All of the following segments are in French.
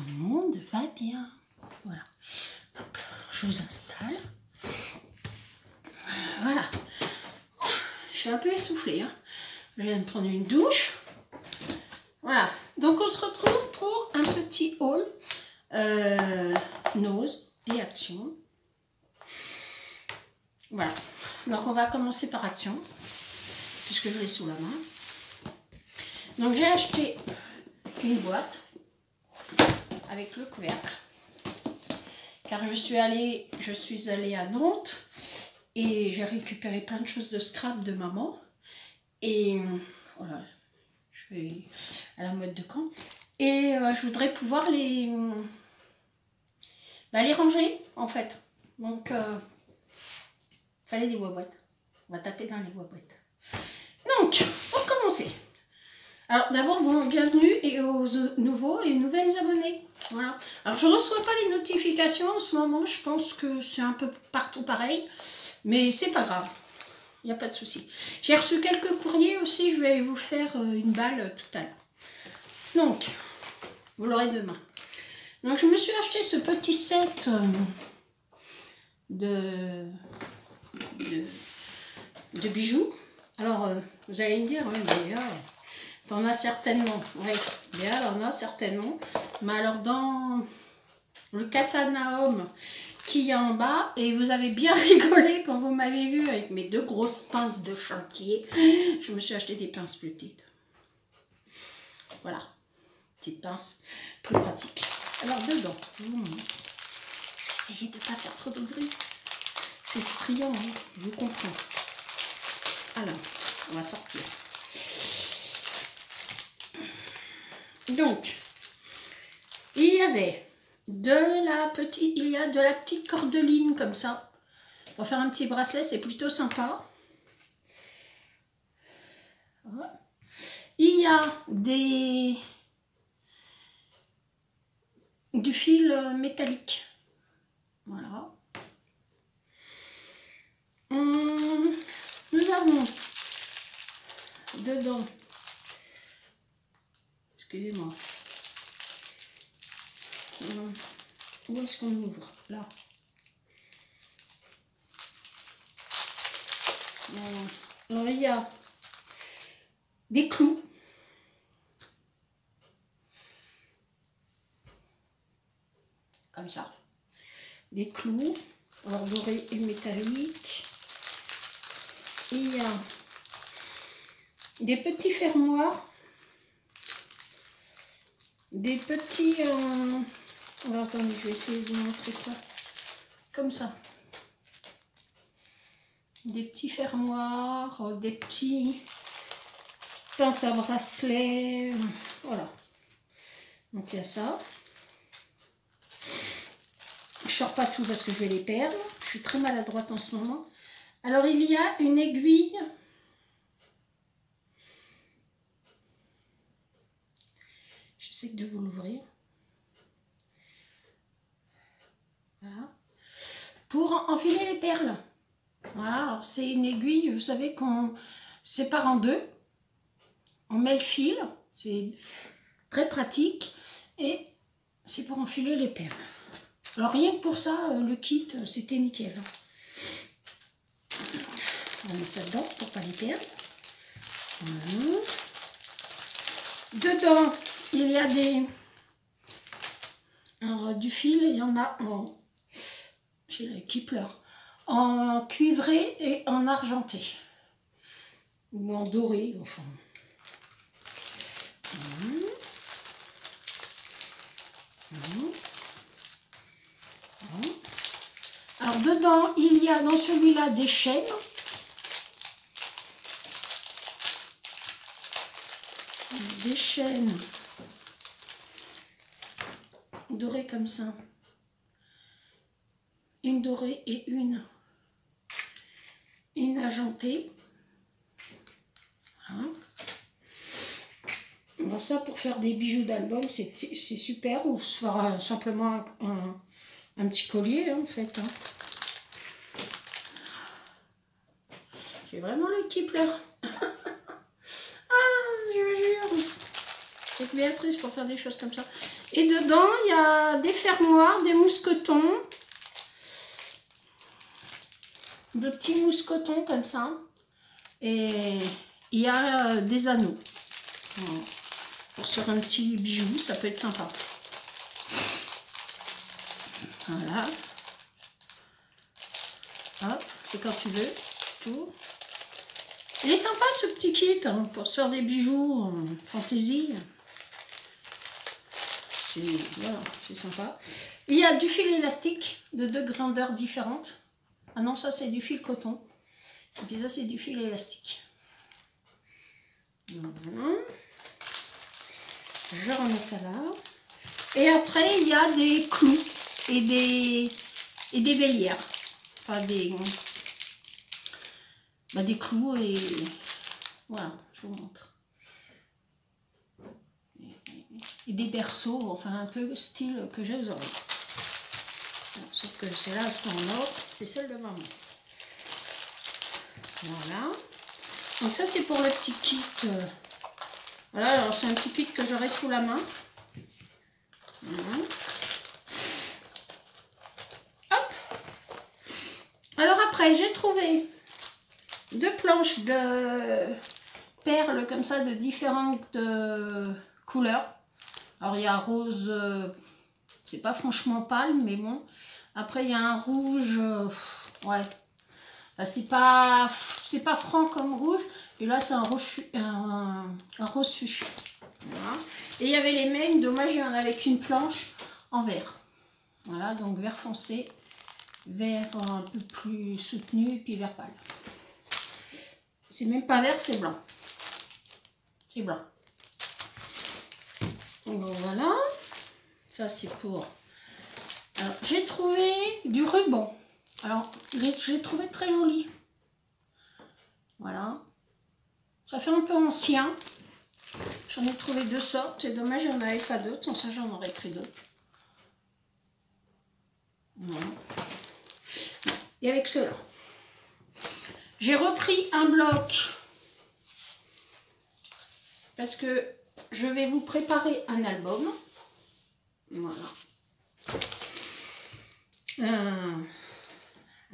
le monde va bien. Voilà. Hop, je vous installe. Voilà. Je suis un peu essoufflée. Hein. Je viens de prendre une douche. Voilà. Donc on se retrouve pour un petit haul nose et action. Voilà. Donc on va commencer par action, puisque je l'ai sous la main. Donc j'ai acheté une boîte avec le couvercle, car je suis allée à Nantes et j'ai récupéré plein de choses de scrap de maman. Et voilà, je vais à la mode de Caen. Et je voudrais pouvoir les ranger en fait. Donc fallait des boîtes. On va taper dans les boîtes. Donc, pour commencer. Alors d'abord, bon, bienvenue et aux nouveaux et nouvelles abonnés. Voilà. Alors je ne reçois pas les notifications en ce moment, je pense que c'est un peu partout pareil, mais c'est pas grave, il n'y a pas de souci. J'ai reçu quelques courriers aussi, je vais vous faire une balle tout à l'heure. Donc, vous l'aurez demain. Donc je me suis acheté ce petit set de bijoux. Alors vous allez me dire, oui, mais t'en as certainement. Oui, bien, t'en as certainement. Mais alors dans le Capharnaüm qui est en bas, et vous avez bien rigolé quand vous m'avez vu avec mes deux grosses pinces de chantier. Je me suis acheté des pinces plus petites. Voilà, petites pinces plus pratiques. Alors dedans, je vous montre. Je vais essayer de ne pas faire trop de bruit. C'est striant, hein, je vous comprends. Alors, on va sortir. Donc, il y avait de la petite cordeline comme ça. Pour faire un petit bracelet, c'est plutôt sympa. Voilà. Il y a du fil métallique. Voilà. Nous avons dedans, excusez-moi, où est-ce qu'on ouvre? Là. Voilà. Alors il y a des clous. Comme ça. Des clous, alors dorés et métalliques. Il y a des petits fermoirs. Des petits... Alors attendez, je vais essayer de vous montrer ça. Comme ça. Des petits fermoirs, des petits pinces à bracelet. Voilà. Donc il y a ça. Je ne sors pas tout parce que je vais les perdre. Je suis très maladroite en ce moment. Alors il y a une aiguille. J'essaie de vous l'ouvrir. Voilà. Pour enfiler les perles. Voilà, alors c'est une aiguille, vous savez qu'on sépare en deux. On met le fil, c'est très pratique. Et c'est pour enfiler les perles. Alors rien que pour ça, le kit, c'était nickel. On va mettre ça dedans pour ne pas les perdre. Voilà. Dedans, il y a du fil, il y en a en... J'ai le qui pleure. En cuivré et en argenté. Ou en doré, enfin. Voilà. Voilà. Voilà. Alors dedans, il y a dans celui-là des chaînes. Des chaînes dorées comme ça. Une dorée et une argentée. Voilà. Alors ça, pour faire des bijoux d'album, c'est super. Ou se faire simplement un petit collier, hein, en fait. Hein. J'ai vraiment le qui pleure. Ah, je me jure. C'est Béatrice pour faire des choses comme ça. Et dedans, il y a des fermoirs, des mousquetons. De petits mousquetons comme ça. Et il y a des anneaux. Voilà. Pour sur un petit bijou, ça peut être sympa. Voilà. Hop, c'est quand tu veux. Tout. Il est sympa ce petit kit hein, pour sur des bijoux fantaisie. Voilà, c'est sympa. Il y a du fil élastique de 2 grandeurs différentes. Ah non, ça c'est du fil coton. Et puis ça c'est du fil élastique. Voilà. Je remets ça là. Et après il y a des clous et des bélières. Enfin des clous et voilà, je vous montre. Et des berceaux, enfin un peu style que j'ai aux oreilles. Sauf que celles-là, elles sont en or, c'est celle de maman. Voilà. Donc ça, c'est pour le petit kit. Voilà, alors c'est un petit kit que j'aurai sous la main. Voilà. Hop. Alors après, j'ai trouvé 2 planches de perles comme ça, de différentes couleurs. Alors il y a rose... c'est pas franchement pâle, mais bon. Après, il y a un rouge, ouais. Enfin, c'est pas franc comme rouge. Et là, c'est un rose fuchsia. Voilà. Et il y avait les mêmes. Dommage, il y en avait qu'une planche en vert. Voilà, donc vert foncé, vert un peu plus soutenu, puis vert pâle. C'est même pas vert, c'est blanc. C'est blanc. Donc voilà. Ça, c'est pour... Alors, j'ai trouvé du ruban. Alors, je l'ai trouvé très joli. Voilà. Ça fait un peu ancien. J'en ai trouvé 2 sortes. C'est dommage, il n'y en avait pas d'autres. Sans ça, j'en aurais pris d'autres. Voilà. Et avec cela, j'ai repris un bloc. Parce que je vais vous préparer un album. Voilà.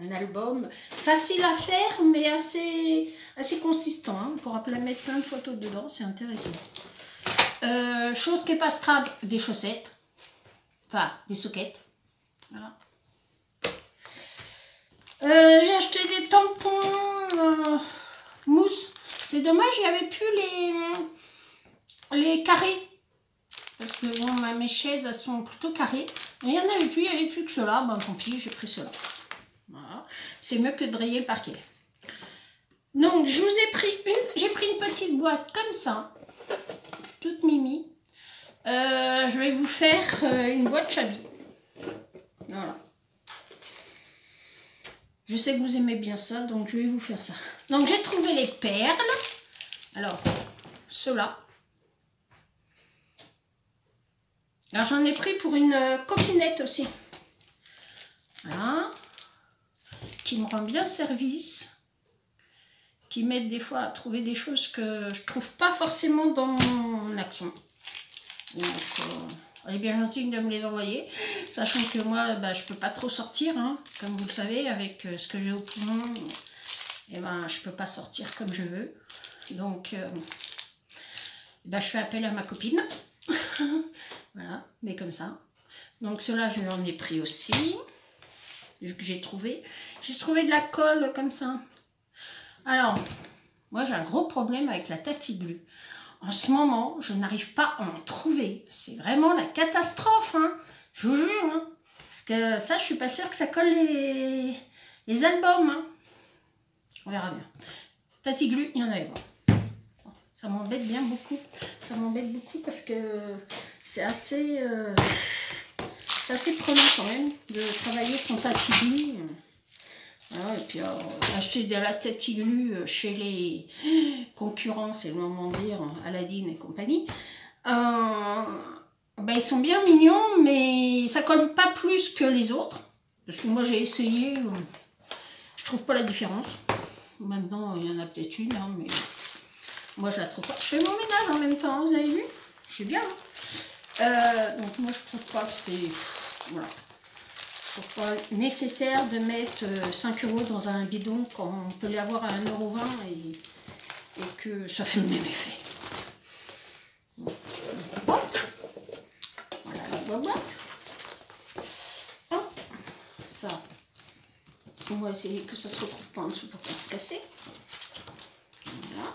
Un album facile à faire mais assez consistant hein. On pourra mettre plein de photos dedans, c'est intéressant. Chose qui n'est pas scrap, des chaussettes, enfin des soquettes. Voilà. J'ai acheté des tampons mousse. C'est dommage, il n'y avait plus les carrés. Parce que bon, mes chaises elles sont plutôt carrées. Et il n'y en avait plus, il n'y avait plus que cela. Ben tant pis, j'ai pris cela. Voilà. C'est mieux que de rayer le parquet. Donc je vous ai pris j'ai pris une petite boîte comme ça. Toute mimi. Je vais vous faire une boîte Chabi. Voilà. Je sais que vous aimez bien ça, donc je vais vous faire ça. Donc j'ai trouvé les perles. Alors, ceux-là. Alors j'en ai pris pour une copinette aussi. Voilà. Qui me rend bien service. Qui m'aide des fois à trouver des choses que je trouve pas forcément dans mon action. Donc, elle est bien gentille de me les envoyer. Sachant que moi, bah, je peux pas trop sortir. Hein, comme vous le savez, avec ce que j'ai au poumon. Et ben, je peux pas sortir comme je veux. Donc, bah, je fais appel à ma copine. Voilà, mais comme ça. Donc cela je en ai pris aussi. J'ai trouvé de la colle comme ça. Alors, moi j'ai un gros problème avec la Tati-Glu. En ce moment, je n'arrive pas à en trouver. C'est vraiment la catastrophe, hein. Je vous jure. Hein. Parce que ça, je suis pas sûre que ça colle les albums. Hein. On verra bien. Tati-Glu, il y en avait pas. Ça m'embête bien beaucoup. Ça m'embête beaucoup parce que c'est assez prenant quand même de travailler sans Tati-Glu. Voilà, et puis acheter de la Tati-Glu chez les concurrents, c'est le moment de dire Aladdin et compagnie. Ben, ils sont bien mignons, mais ça colle pas plus que les autres. Parce que moi j'ai essayé, je trouve pas la différence. Maintenant il y en a peut-être une, hein, mais moi je la trouve pas. Je fais mon ménage en même temps, vous avez vu? Je suis bien. Hein. Donc moi je trouve pas que c'est... Voilà. Je trouve pas nécessaire de mettre 5 € dans un bidon quand on peut l'avoir à 1,20 € et que ça fait le même effet. Hop. Voilà la boîte. Hop. Ça. On va essayer que ça se retrouve pas en dessous pour pas se casser. Voilà.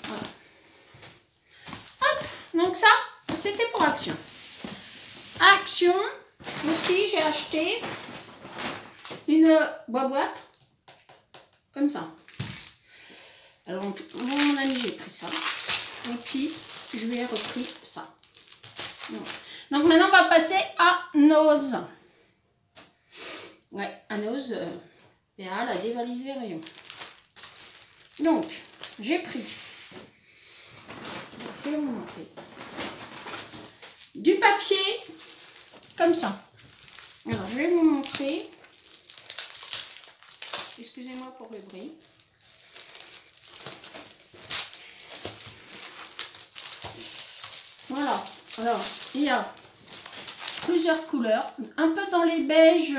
Voilà. Hop. Donc ça, c'était pour Action. Action. Aussi, j'ai acheté une boîte comme ça. Alors, mon ami, j'ai pris ça. Et puis, je lui ai repris ça. Donc, maintenant, on va passer à Nose. Ouais, à Nose, et elle a dévalisé les rayons. Donc, j'ai pris, je vais vous montrer, du papier comme ça. Alors, je vais vous montrer. Excusez-moi pour le bruit. Voilà. Alors, il y a plusieurs couleurs. Un peu dans les beiges,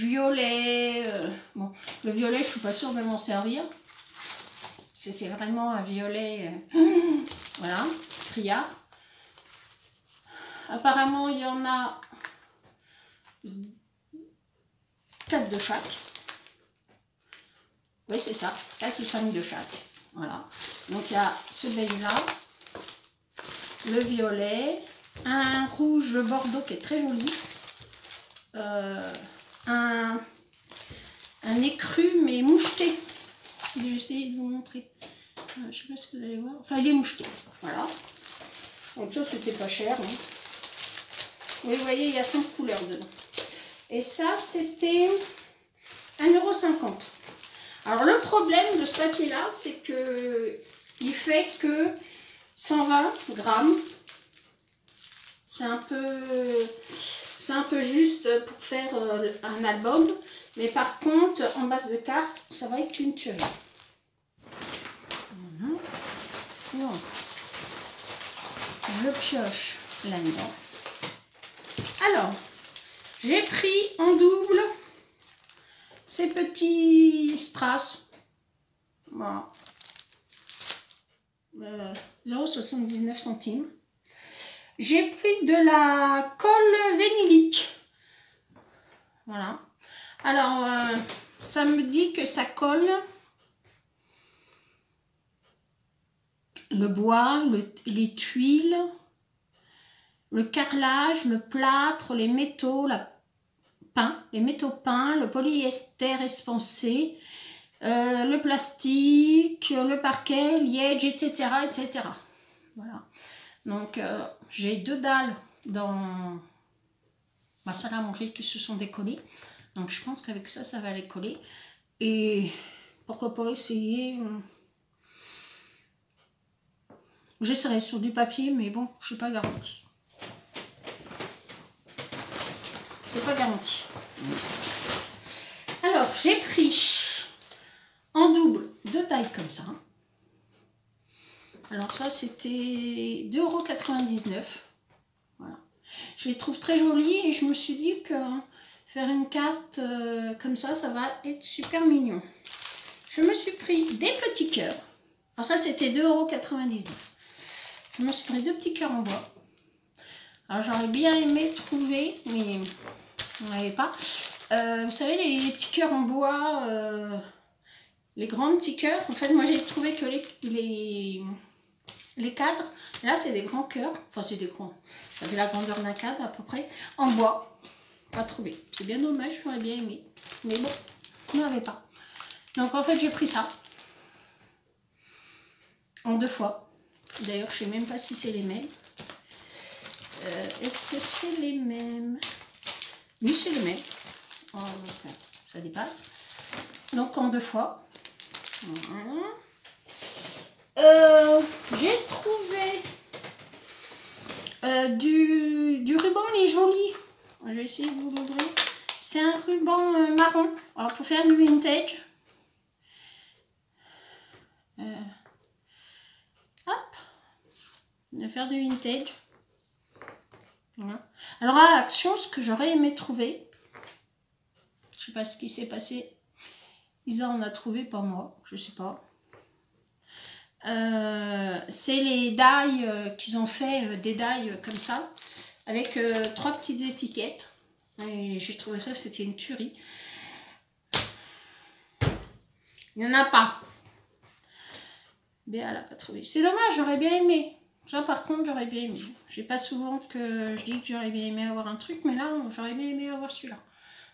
violets. Bon, le violet, je suis pas sûre de m'en servir. C'est vraiment un violet, voilà, criard. Apparemment, il y en a 4 de chaque. Oui, c'est ça, 4 ou 5 de chaque. Voilà. Donc, il y a ce beige-là, le violet, un rouge bordeaux qui est très joli, un écru mais moucheté. Je vais essayer de vous montrer. Je ne sais pas si vous allez voir. Enfin, il est moucheté. Voilà. Donc, ça, c'était pas cher. Hein. Oui, vous voyez, il y a 5 couleurs dedans. Et ça, c'était 1,50 €. Alors, le problème de ce papier-là, c'est que il fait que 120 grammes. C'est un peu juste pour faire un album. Mais par contre, en base de carte, ça va être une tuerie. Voilà. Donc, je pioche là-dedans. Alors, j'ai pris en double ces petits strass. Voilà. 0,79 €. J'ai pris de la colle vénilique. Voilà. Alors, ça me dit que ça colle le bois, les tuiles, le carrelage, le plâtre, les métaux peints, le polyester expansé, le plastique, le parquet, liège, etc., etc. Voilà. Donc, j'ai 2 dalles dans ma salle à manger qui se sont décollées. Donc, je pense qu'avec ça, ça va les coller. Et pourquoi pas essayer... J'essaierai sur du papier, mais bon, je suis pas garantie. C'est pas garanti. Alors, j'ai pris en double 2 tailles comme ça. Alors ça, c'était 2,99 €. Voilà. Je les trouve très jolies et je me suis dit que faire une carte comme ça, ça va être super mignon. Je me suis pris des petits cœurs. Alors ça, c'était 2,99 €. Je me suis pris 2 petits cœurs en bois. Alors j'aurais bien aimé trouver, mais on n'avait pas. Vous savez, les petits cœurs en bois, les grands petits cœurs. En fait, moi j'ai trouvé que les cadres, là c'est des grands cœurs. Enfin, c'est des grands. Ça fait la grandeur d'un cadre à peu près. En bois. Pas trouvé. C'est bien dommage, j'aurais bien aimé. Mais bon, on n'avait pas. Donc en fait, j'ai pris ça. En 2 fois. D'ailleurs, je ne sais même pas si c'est les mêmes. Est-ce que c'est les mêmes? Oui, c'est les mêmes. Oh, donc, ça dépasse. Donc en 2 fois. Voilà. J'ai trouvé du ruban, il est joli. Je vais essayer de vous l'ouvrir. C'est un ruban marron. Alors pour faire du vintage. Hop. de faire du vintage. Voilà. Alors à Action, ce que j'aurais aimé trouver, je sais pas ce qui s'est passé, Isa en a trouvé, pas moi, je sais pas. C'est les die qu'ils ont fait, des die comme ça, avec 3 petites étiquettes. Et j'ai trouvé ça, c'était une tuerie. Il n'y en a pas. Béa, elle n'a pas trouvé. C'est dommage, j'aurais bien aimé. Ça, par contre, j'aurais bien aimé. Je sais pas souvent que je dis que j'aurais bien aimé avoir un truc, mais là, j'aurais bien aimé avoir celui-là.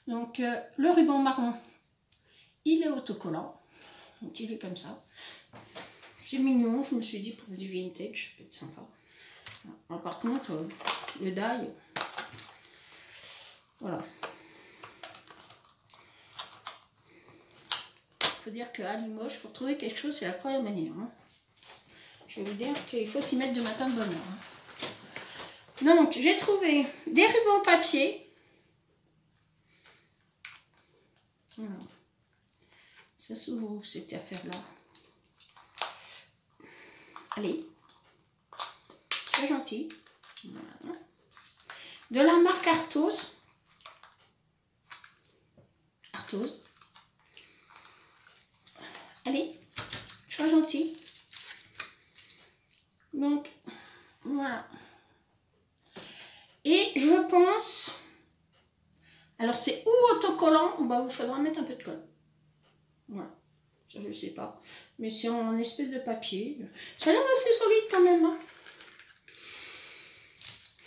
Donc, le ruban marron, il est autocollant. Donc, il est comme ça. C'est mignon, je me suis dit, pour du vintage, ça peut être sympa. Alors, par contre, le die, voilà. Il faut dire qu'à Limoges, pour trouver quelque chose, c'est la première manière. Hein. Je vais vous dire qu'il faut s'y mettre de matin de bonne heure. Hein. Donc, j'ai trouvé des rubans papier. Voilà. Ça s'ouvre où cette affaire-là? Allez. Très gentil. Voilà. De la marque Arthos. Arthos. Allez, sois gentil. Donc, voilà. Et je pense... Alors, c'est ou autocollant, ou bah, il faudra mettre un peu de colle. Voilà. Ça, je ne sais pas. Mais c'est en espèce de papier. Ça a l'air assez solide quand même. Hein.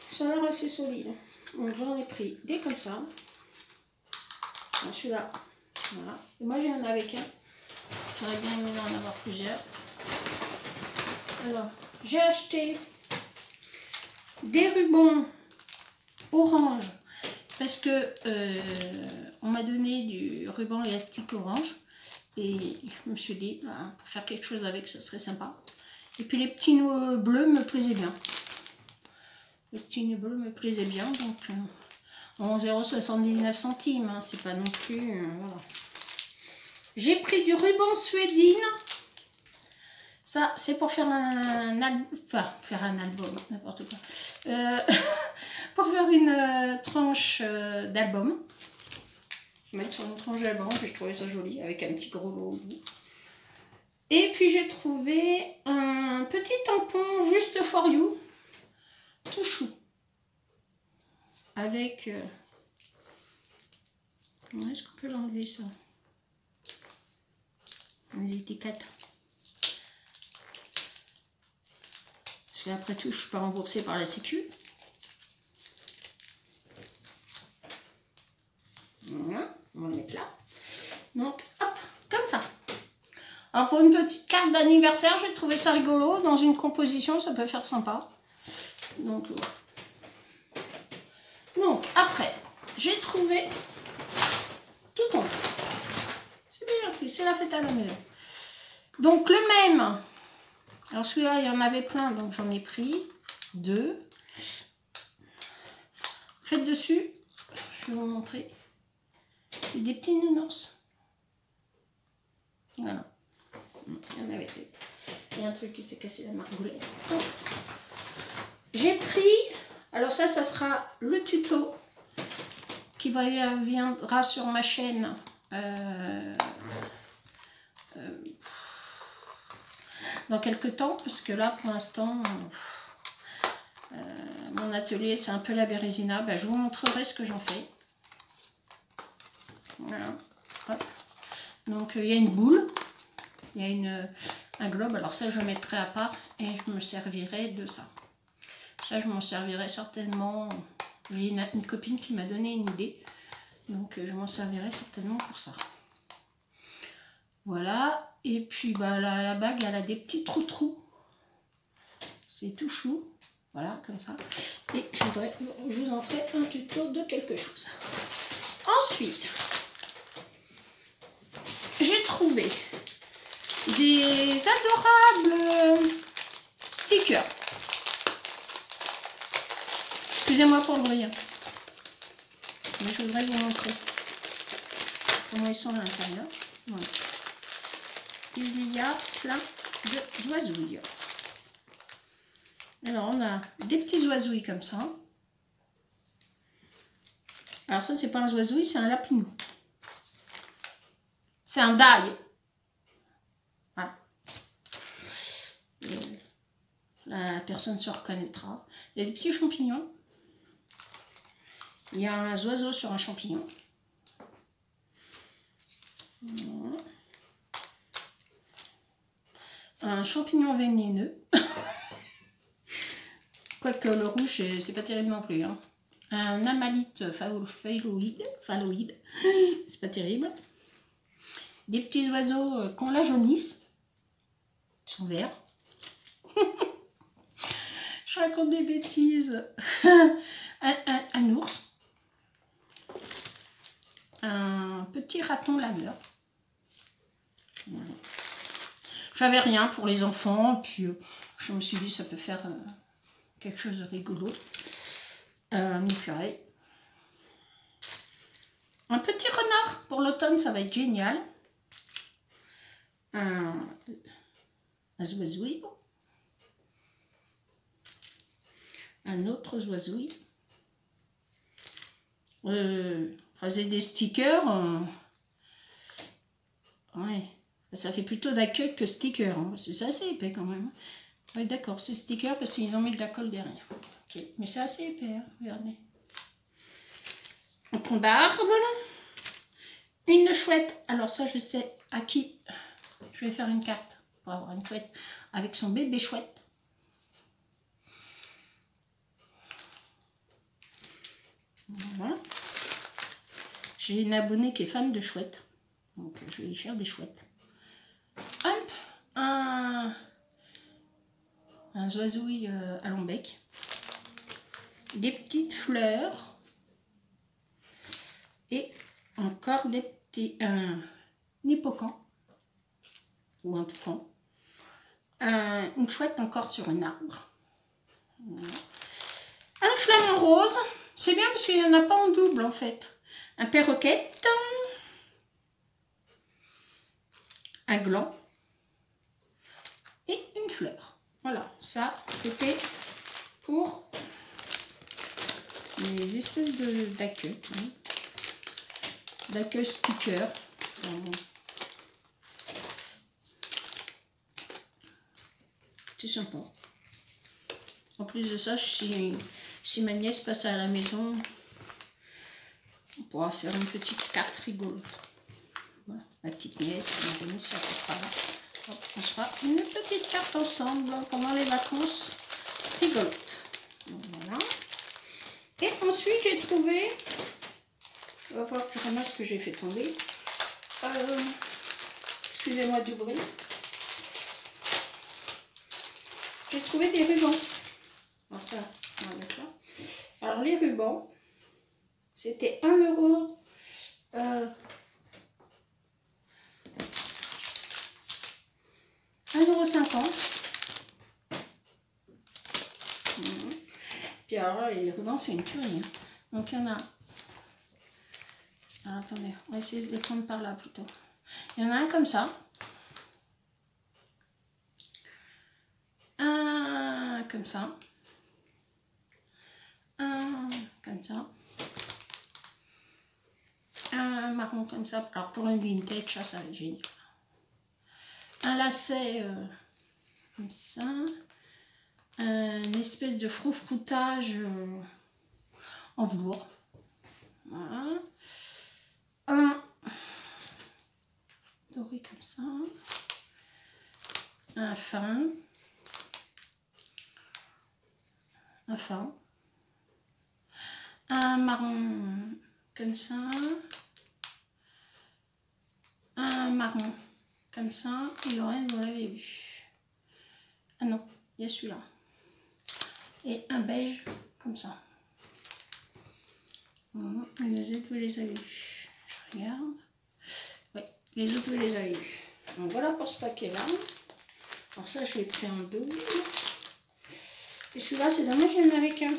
Ça a l'air assez solide. Donc, j'en ai pris des comme ça. Celui-là. Voilà. Et moi, j'ai un avec un. J'aurais bien aimé en avoir plusieurs. Alors, j'ai acheté des rubans orange parce que on m'a donné du ruban élastique orange et je me suis dit, bah, pour faire quelque chose avec, ça serait sympa. Et puis les petits nœuds bleus me plaisaient bien. Les petits nœuds bleus me plaisaient bien, donc en 0,79 centimes, hein, c'est pas non plus... voilà. J'ai pris du ruban suédine. Ça, c'est pour faire un album. Enfin, faire un album, n'importe quoi. Pour faire une tranche d'album. Je vais mettre sur une tranche d'album, j'ai trouvé ça joli, avec un petit gros lot au bout. Et puis j'ai trouvé un petit tampon juste for you. Tout chou. Avec... Est-ce qu'on peut l'enlever ça? Les étiquettes. Parce qu'après tout, je ne suis pas remboursée par la Sécu. Voilà, on va le mettre là. Donc, hop, comme ça. Alors, pour une petite carte d'anniversaire, j'ai trouvé ça rigolo. Dans une composition, ça peut faire sympa. Donc, voilà. Donc, après, j'ai trouvé tout compte. C'est bien pris, c'est la fête à la maison. Donc, le même. Alors, celui-là, il y en avait plein, donc j'en ai pris 2. Faites dessus, je vais vous montrer. C'est des petits nounours. Voilà. Il y en avait 2. Il y a un truc qui s'est cassé la margoulette. J'ai pris, alors ça sera le tuto qui viendra sur ma chaîne dans quelques temps, parce que là pour l'instant mon atelier c'est un peu la bérésina. Ben, je vous montrerai ce que j'en fais. Voilà. Hop. Donc il y a une boule, il y a un globe, alors ça je mettrai à part et je me servirai de ça. Ça je m'en servirai certainement, j'ai une copine qui m'a donné une idée, donc je m'en servirai certainement pour ça. Voilà, et puis bah, la bague elle a des petits trous. C'est tout chou, voilà comme ça. Et je vous en ferai un tuto de quelque chose. Ensuite, j'ai trouvé des adorables stickers. Excusez-moi pour le bruit. Mais je voudrais vous montrer comment ils sont à l'intérieur. Voilà. Il y a plein de oiseaux. Alors, on a des petits oiseaux comme ça. Alors ça, c'est pas un oiseau, c'est un lapinou. C'est un daille. Voilà. La personne se reconnaîtra. Il y a des petits champignons. Il y a un oiseau sur un champignon. Voilà. Un champignon vénéneux. Quoique le rouge, c'est pas terrible non plus. Hein. Un amalite phalloïde. C'est pas terrible. Des petits oiseaux qu'on la jaunisse. Ils sont verts. Je raconte des bêtises. Un ours. Un petit raton lameur. Voilà. J'avais rien pour les enfants, puis je me suis dit ça peut faire quelque chose de rigolo. Un écureuil. Un petit renard pour l'automne, ça va être génial. Un oisouille. Un autre oisouille. Faisait des stickers. Ouais. Ça fait plutôt d'accueil que sticker. Hein. C'est assez épais quand même. Oui, d'accord, c'est sticker parce qu'ils ont mis de la colle derrière. Ok, mais c'est assez épais. Hein. Regardez. Un tronc d'arbre. Une chouette. Alors ça, je sais à qui je vais faire une carte pour avoir une chouette avec son bébé chouette. Voilà. J'ai une abonnée qui est fan de chouettes. Donc je vais lui faire des chouettes. Hop, un oisouille à long bec. Des petites fleurs. Et encore des petits... un hippocampre. Ou un toucan. Une chouette encore sur un arbre. Voilà. Un flamant rose. C'est bien parce qu'il n'y en a pas en double en fait. Un perroquet. Un gland. Et une fleur. Voilà, ça c'était pour les espèces d'accueil. D'accueil sticker. C'est sympa. En plus de ça, si ma nièce passe à la maison, on pourra faire une petite carte rigolote. Voilà, ma petite nièce, ma nièce, ça passe par là. Hop, on se fera une petite carte ensemble pendant les vacances rigolotes. Voilà. Et ensuite, j'ai trouvé, il va falloir que je ramasse ce que j'ai fait tomber. Excusez-moi du bruit. J'ai trouvé des rubans. Alors ça, on va mettre là. Alors les rubans, c'était 1 €. 1,50 €. Puis alors là, les rubans, c'est une tuerie. Hein. Donc il y en a... Alors, attendez, on va essayer de les prendre par là plutôt. Il y en a un comme ça. Un comme ça. Un comme ça. Un marron comme ça. Alors pour un vintage, ça va être génial. Un lacet comme ça. Une espèce de froufroutage en velours. Voilà. Un doré comme ça. Un fin. Un fin. Un marron comme ça. Un marron comme ça. Et le reste, vous l'avez vu. Ah non, il y a celui-là. Et un beige comme ça. Voilà. Les autres, vous les avez vus. Je regarde. Oui, les autres, vous les avez vus. Donc voilà pour ce paquet-là. Alors ça, je l'ai pris en double. Et celui-là, c'est dommage, il n'y en avait qu'un.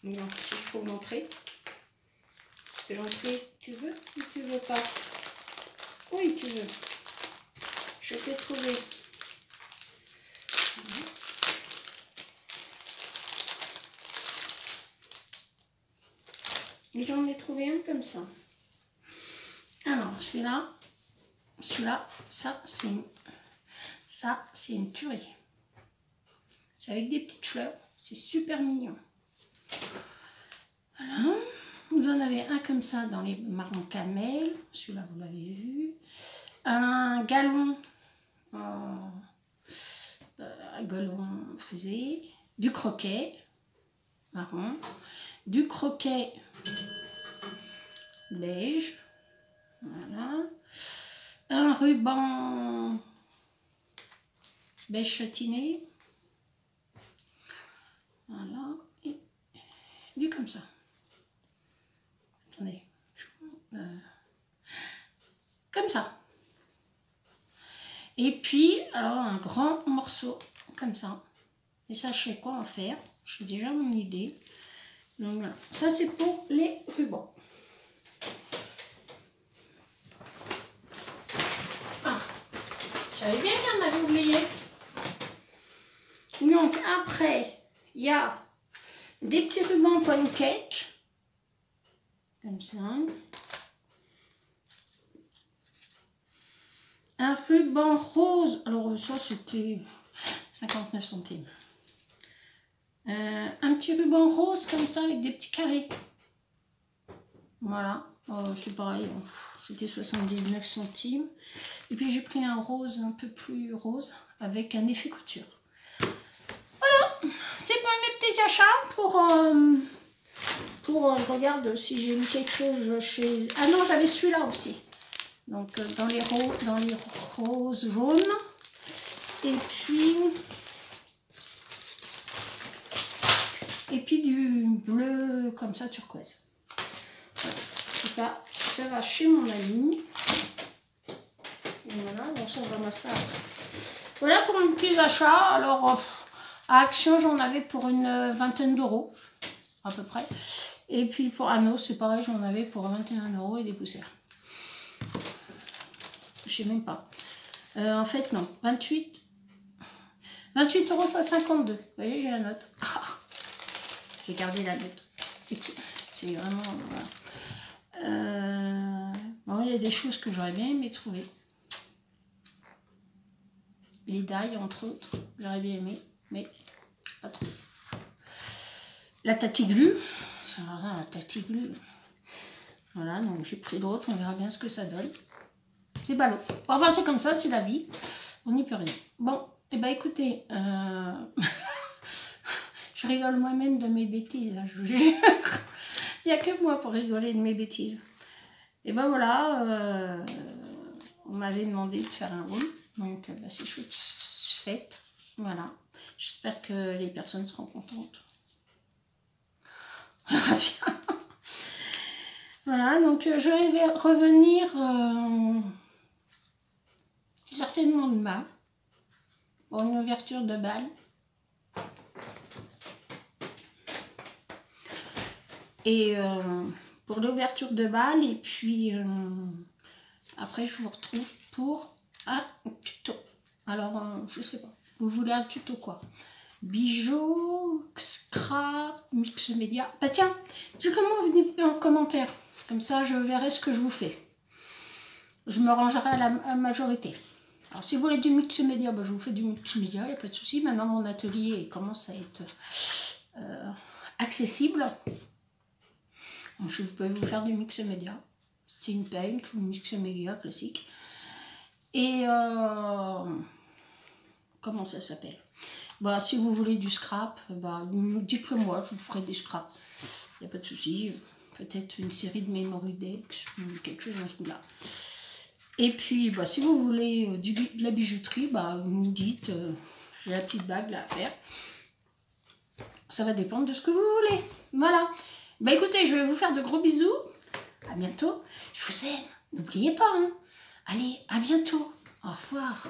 Non, si je trouve l'entrée. Parce que l'entrée, tu veux ou tu veux pas? Oui, tu veux. je t'ai trouvé. Et j'en ai trouvé un comme ça. Alors, celui-là, ça c'est une tuerie. C'est avec des petites fleurs, c'est super mignon. Voilà. Vous en avez un comme ça dans les marrons camel, celui-là vous l'avez vu. Un galon, un galon frisé, du croquet marron, du croquet beige, voilà. Un ruban beige châtiné, voilà, et du comme ça. Attendez, comme ça. Et puis, alors un grand morceau comme ça. Et ça, je sais quoi en faire. J'ai déjà mon idée. Donc voilà, ça c'est pour les rubans. Ah, j'avais bien qu'elle m'avait oublié. Donc après, il y a des petits rubans pancake. Comme ça. Un ruban rose. Alors ça c'était 59 centimes. Un petit ruban rose comme ça avec des petits carrés. Voilà. C'est pareil. C'était 79 centimes. Et puis j'ai pris un rose un peu plus rose avec un effet couture. Voilà. C'est pour mes petits achats pour je regarde si j'ai eu quelque chose chez... Ah non, j'avais celui-là aussi. Donc dans les roses jaunes. Et puis du bleu comme ça turquoise. Voilà. Tout ça, ça va chez mon ami. Et voilà, bon ça on ramassera après. Voilà pour mes petits achats. Alors à Action j'en avais pour une vingtaine d'euros à peu près. Et puis pour Anno c'est pareil, j'en avais pour 21 € et des poussières. Je sais même pas. En fait non, 28 € à 52. Vous voyez, j'ai la note. Ah, j'ai gardé la note. C'est vraiment... Voilà. Bon, il y a des choses que j'aurais bien aimé trouver. Les dailles, entre autres, j'aurais bien aimé, mais pas trop. La tatiglu. Ça la tatiglu. Voilà, donc j'ai pris l'autre, on verra bien ce que ça donne. C'est ballot. Enfin, c'est comme ça, c'est la vie. On n'y peut rien. Bon, et ben écoutez, je rigole moi-même de mes bêtises, hein, je vous jure. Il n'y a que moi pour rigoler de mes bêtises. Et ben voilà, on m'avait demandé de faire un haul. Donc, bah, c'est chouette fait. Voilà. J'espère que les personnes seront contentes. Voilà, donc je vais revenir certainement demain pour une ouverture de bal. Et pour l'ouverture de bal, et puis après je vous retrouve pour un tuto. Alors, je sais pas, vous voulez un tuto quoi? Bijoux, scrap, mix média. Bah tiens, dites-le-moi en commentaire. Comme ça, je verrai ce que je vous fais. Je me rangerai à la majorité. Alors, si vous voulez du mix média, bah, je vous fais du mix média, il n'y a pas de souci. Maintenant, mon atelier commence à être accessible. Donc, je peux vous faire du mix média. Steam Paint ou mix média classique. Et comment ça s'appelle? Bah, si vous voulez du scrap, bah, dites-le moi, je vous ferai du scrap. Il n'y a pas de souci. Peut-être une série de Memory Decks ou quelque chose dans ce goût-là. Et puis, bah, si vous voulez de la bijouterie, bah, vous me dites, j'ai la petite bague là à faire. Ça va dépendre de ce que vous voulez. Voilà. Bah écoutez, je vais vous faire de gros bisous. À bientôt. Je vous aime. N'oubliez pas. Hein. Allez, à bientôt. Au revoir.